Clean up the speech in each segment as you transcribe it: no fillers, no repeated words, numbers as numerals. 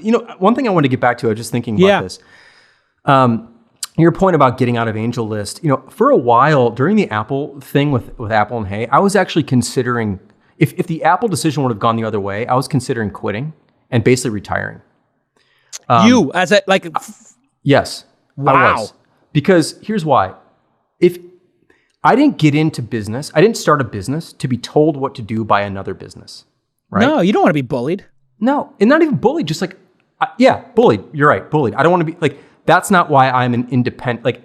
One thing I wanted to get back to, I was just thinking about this. Your point about getting out of Angel List, for a while during the Apple thing with Apple and Hey, I was actually considering, if the Apple decision would have gone the other way, I was considering quitting and basically retiring. Yes. Wow. I was. Because here's why. If I didn't get into business, I didn't start a business to be told what to do by another business, right? No, you don't want to be bullied. No, and not even bullied, just bullied. You're right, bullied. I don't want to be that's not why I'm an independent.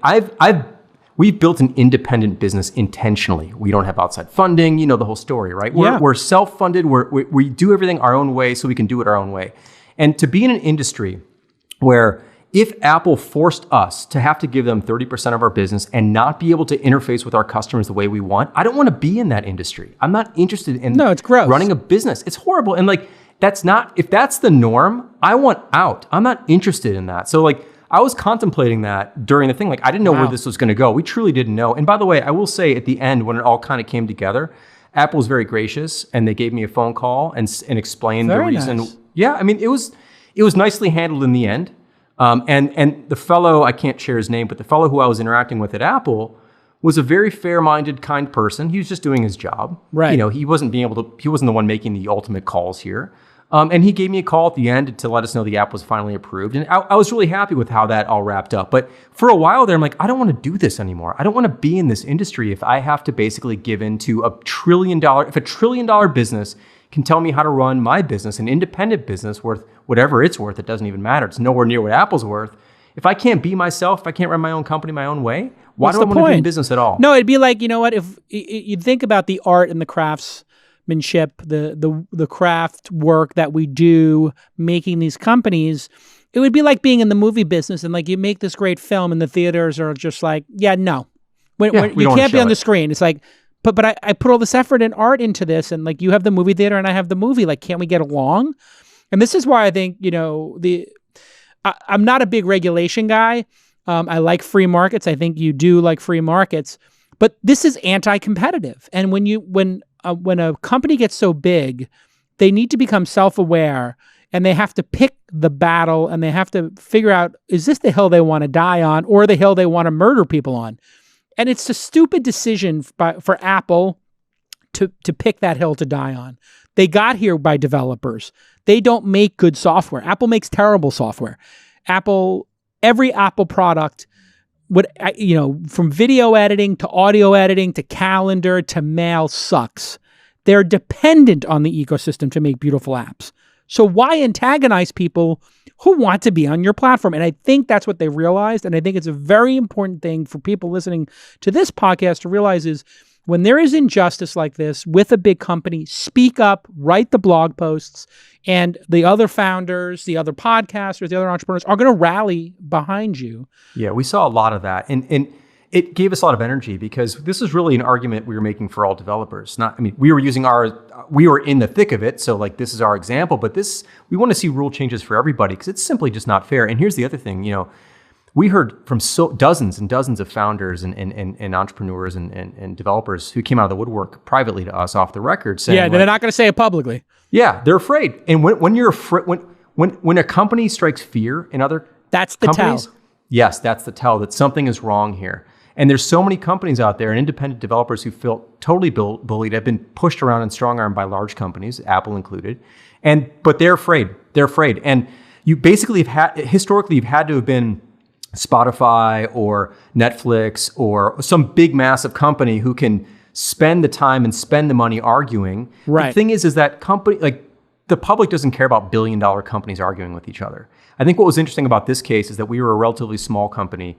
We've built an independent business intentionally. We don't have outside funding, the whole story, right? We're self-funded. We do everything our own way so we can do it our own way. And to be in an industry where if Apple forced us to have to give them 30% of our business and not be able to interface with our customers the way we want, I don't want to be in that industry. I'm not interested in it's gross. Running a business. It's horrible. And if that's the norm, I want out. I'm not interested in that. So I was contemplating that during the thing. I didn't know where this was going to go. We truly didn't know. And by the way, I will say at the end, when it all kind of came together, Apple was very gracious and they gave me a phone call and explained the reason. Nice. Yeah, it was nicely handled in the end. And the fellow, I can't share his name, but the fellow who I was interacting with at Apple was a very fair-minded, kind person. He was just doing his job. Right. He wasn't the one making the ultimate calls here. And he gave me a call at the end to let us know the app was finally approved. And I was really happy with how that all wrapped up. But for a while there, I'm like, I don't want to do this anymore. I don't want to be in this industry if I have to basically give in to if a $1 trillion business can tell me how to run my business, an independent business worth whatever it's worth, it doesn't even matter. It's nowhere near what Apple's worth. If I can't be myself, if I can't run my own company my own way, why do I want to be in business at all? No, it'd be like, if you think about the art and the craftsmanship, the craft work that we do making these companies, it would be like being in the movie business and you make this great film and the theaters are just like, no. When you can't be on the screen. It's like, but I put all this effort and art into this and you have the movie theater and I have the movie. Can't we get along? And this is why I think, I'm not a big regulation guy. I like free markets. I think you do like free markets, but this is anti-competitive. And when a company gets so big, they need to become self-aware and they have to pick the battle and they have to figure out, is this the hill they want to die on or the hill they want to murder people on? And it's a stupid decision for Apple to pick that hill to die on. They got here by developers. They don't make good software. Apple makes terrible software. Every Apple product from video editing to audio editing to calendar to mail sucks. They're dependent on the ecosystem to make beautiful apps. So why antagonize people who want to be on your platform? And I think that's what they realized. And I think it's a very important thing for people listening to this podcast to realize is when there is injustice like this with a big company, speak up, write the blog posts, and the other founders, the other podcasters, the other entrepreneurs are going to rally behind you. Yeah, we saw a lot of that. And it gave us a lot of energy because this is really an argument we were making for all developers. We were in the thick of it. So this is our example, but we want to see rule changes for everybody because it's simply just not fair. And here's the other thing, we heard from dozens and dozens of founders and entrepreneurs and developers who came out of the woodwork privately to us off the record saying, they're not going to say it publicly. Yeah, they're afraid. And when you're afraid, when a company strikes fear in other that's the companies, tell. Yes, that's the tell that something is wrong here. And there's so many companies out there and independent developers who feel totally bullied, have been pushed around and strong-armed by large companies, Apple included. But they're afraid. They're afraid. And you basically historically you've had to have been Spotify or Netflix or some big massive company who can spend the time and spend the money arguing. Right. The thing is that the public doesn't care about billion-dollar companies arguing with each other. I think what was interesting about this case is that we were a relatively small company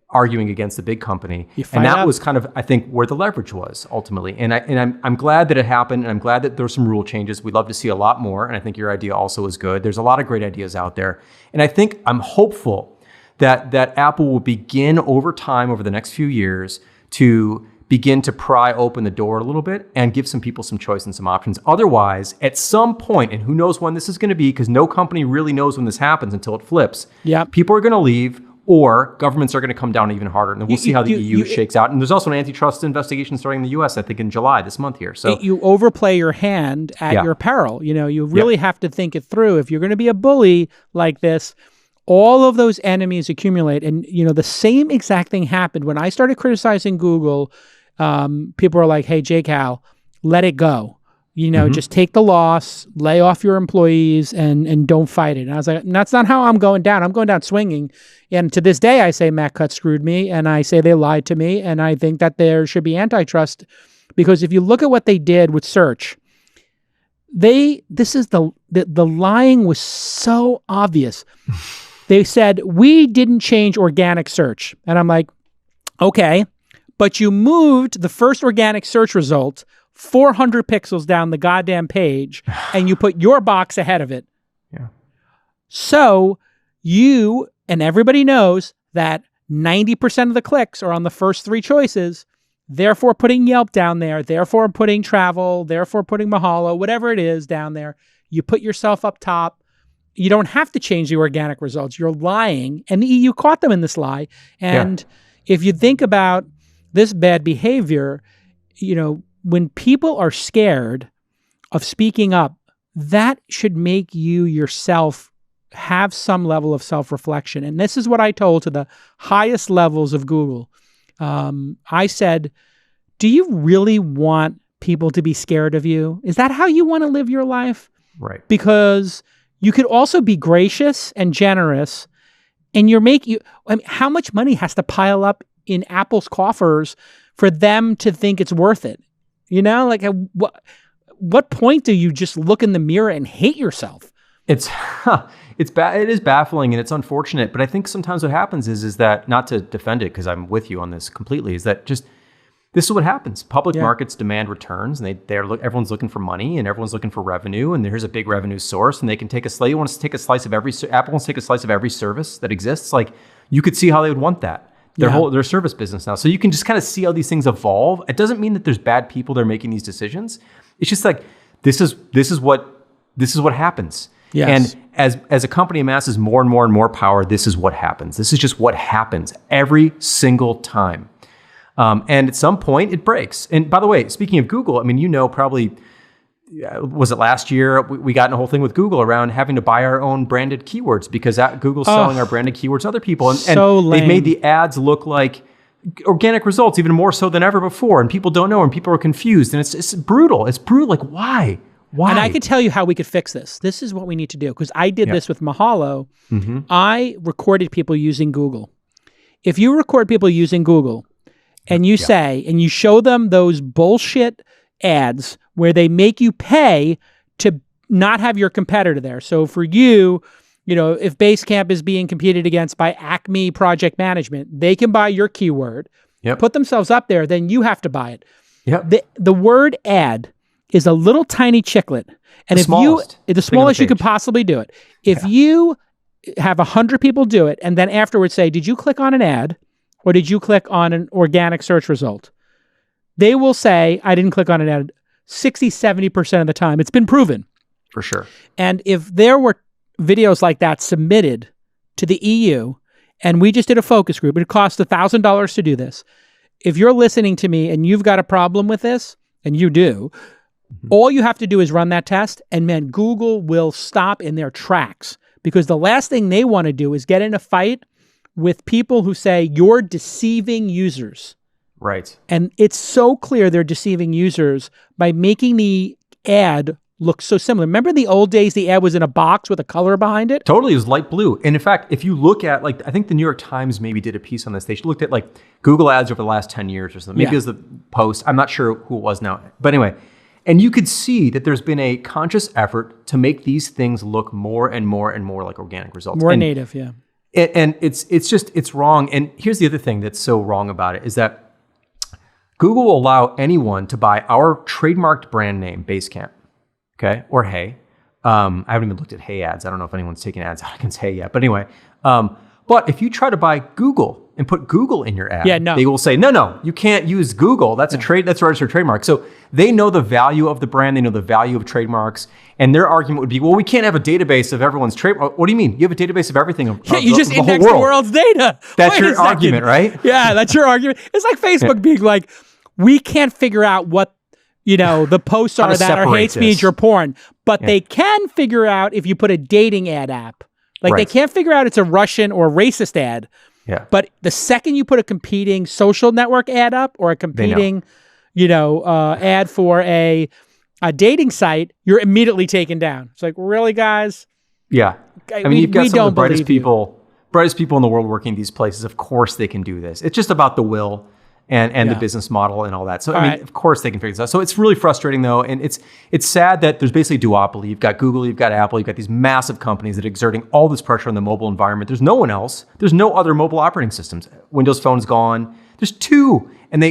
arguing against the big company. And that was kind of, I think, where the leverage was ultimately. And I'm glad that it happened, and I'm glad that there were some rule changes. We'd love to see a lot more, and I think your idea also is good. There's a lot of great ideas out there. And I think I'm hopeful that Apple will begin over time, over the next few years, to begin to pry open the door a little bit and give some people some choice and some options. Otherwise, at some point, and who knows when this is going to be, because no company really knows when this happens until it flips, yep. People are going to leave, or governments are going to come down even harder. And we'll see how the EU shakes out. And there's also an antitrust investigation starting in the US, I think in July this month here. So you overplay your hand at your peril. You really have to think it through. If you're going to be a bully like this, all of those enemies accumulate. And, the same exact thing happened when I started criticizing Google. People were like, hey, J-Cal, let it go. Just take the loss, lay off your employees, and don't fight it. And I was like, that's not how I'm going down. I'm going down swinging. And to this day, I say Matt Cutts screwed me, and I say they lied to me, and I think that there should be antitrust, because if you look at what they did with search, the lying was so obvious. They said, we didn't change organic search. And I'm like, okay, but you moved the first organic search result 400 pixels down the goddamn page, and you put your box ahead of it. Yeah. So you, and everybody knows that 90% of the clicks are on the first three choices, therefore putting Yelp down there, therefore putting travel, therefore putting Mahalo, whatever it is down there. You put yourself up top. You don't have to change the organic results. You're lying. And the EU caught them in this lie. And if you think about this bad behavior, when people are scared of speaking up, that should make you yourself have some level of self-reflection. And this is what I told to the highest levels of Google. I said, do you really want people to be scared of you? Is that how you want to live your life? Right. Because you could also be gracious and generous, and how much money has to pile up in Apple's coffers for them to think it's worth it? What point do you just look in the mirror and hate yourself? It is baffling and it's unfortunate, but I think sometimes what happens is that, not to defend it because I'm with you on this completely, is that just this is what happens. Public markets demand returns, and everyone's looking for money, and everyone's looking for revenue, and there's a big revenue source, and they can take Apple wants to take a slice of every service that exists. Like, you could see how they would want that. Their service business now. So you can just kind of see how these things evolve. It doesn't mean that there's bad people that are making these decisions. It's just like, this is what happens. Yes. And as a company amasses more and more and more power, this is what happens. This is just what happens every single time. And at some point it breaks. And by the way, speaking of Google, probably, was it last year, we got in a whole thing with Google around having to buy our own branded keywords because Google's selling our branded keywords to other people. And they've made the ads look like organic results even more so than ever before. And people don't know, and people are confused. And it's brutal. It's brutal. Like, why? Why? And I could tell you how we could fix this. This is what we need to do, because I did this with Mahalo. Mm-hmm. I recorded people using Google. If you record people using Google and you say, and you show them those bullshit ads where they make you pay to not have your competitor there. So for you, if Basecamp is being competed against by Acme Project Management, they can buy your keyword, put themselves up there, then you have to buy it. Yep. The word ad is a little tiny chiclet. And the smallest you could possibly do it. If you have 100 people do it and then afterwards say, did you click on an ad or did you click on an organic search result? They will say, I didn't click on an ad 60, 70% of the time. It's been proven. For sure. And if there were videos like that submitted to the EU, and we just did a focus group, it cost $1,000 to do this. If you're listening to me and you've got a problem with this, and you do, all you have to do is run that test, and man, Google will stop in their tracks, because the last thing they want to do is get in a fight with people who say you're deceiving users. Right. And it's so clear they're deceiving users by making the ad look so similar. Remember the old days, the ad was in a box with a color behind it? Totally, it was light blue. And in fact, if you look at, I think the New York Times maybe did a piece on this. They looked at Google ads over the last 10 years or something. Maybe it was the Post. I'm not sure who it was now. But anyway, and you could see that there's been a conscious effort to make these things look more and more and more like organic results. More native, yeah. And it's wrong. And here's the other thing that's so wrong about it is that Google will allow anyone to buy our trademarked brand name, Basecamp, okay, or Hey. I haven't even looked at Hey ads. I don't know if anyone's taking ads out against Hey yet. But anyway, but if you try to buy Google and put Google in your ad, they will say, no, you can't use Google. That's that's a registered trademark. So they know the value of the brand. They know the value of trademarks. And their argument would be, well, we can't have a database of everyone's trade. What do you mean? You have a database of everything. You just index the world's data. That's your argument, right? Yeah, that's your argument. It's like Facebook being like, we can't figure out what, the posts are that are hate speech or porn, but they can figure out if you put a dating ad app. Like they can't figure out it's a Russian or racist ad. Yeah. But the second you put a competing social network ad up or a competing, ad for a dating site, you're immediately taken down. It's like, really, guys? Yeah. I mean, you've got some of the brightest people in the world working these places. Of course they can do this. It's just about the will and the business model and all that. So, of course they can figure this out. So it's really frustrating, though. And it's sad that there's basically a duopoly. You've got Google, you've got Apple, you've got these massive companies that are exerting all this pressure on the mobile environment. There's no one else. There's no other mobile operating systems. Windows Phone's gone. There's two. And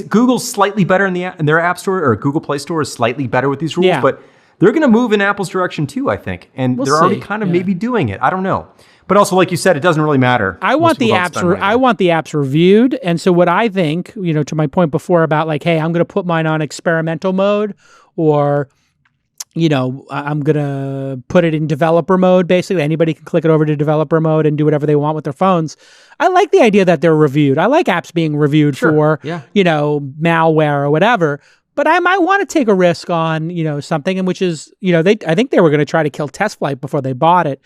Google's slightly better in their app store, or Google Play Store is slightly better with these rules, but they're going to move in Apple's direction too, I think. And they're already kind of maybe doing it. I don't know. But also, like you said, it doesn't really matter. I want the apps reviewed. And so what I think, to my point before about like, hey, I'm going to put mine on experimental mode, or I'm going to put it in developer mode. Basically, anybody can click it over to developer mode and do whatever they want with their phones. I like the idea that they're reviewed. I like apps being reviewed for, malware or whatever. But I might want to take a risk on, something in which is, I think they were going to try to kill TestFlight before they bought it.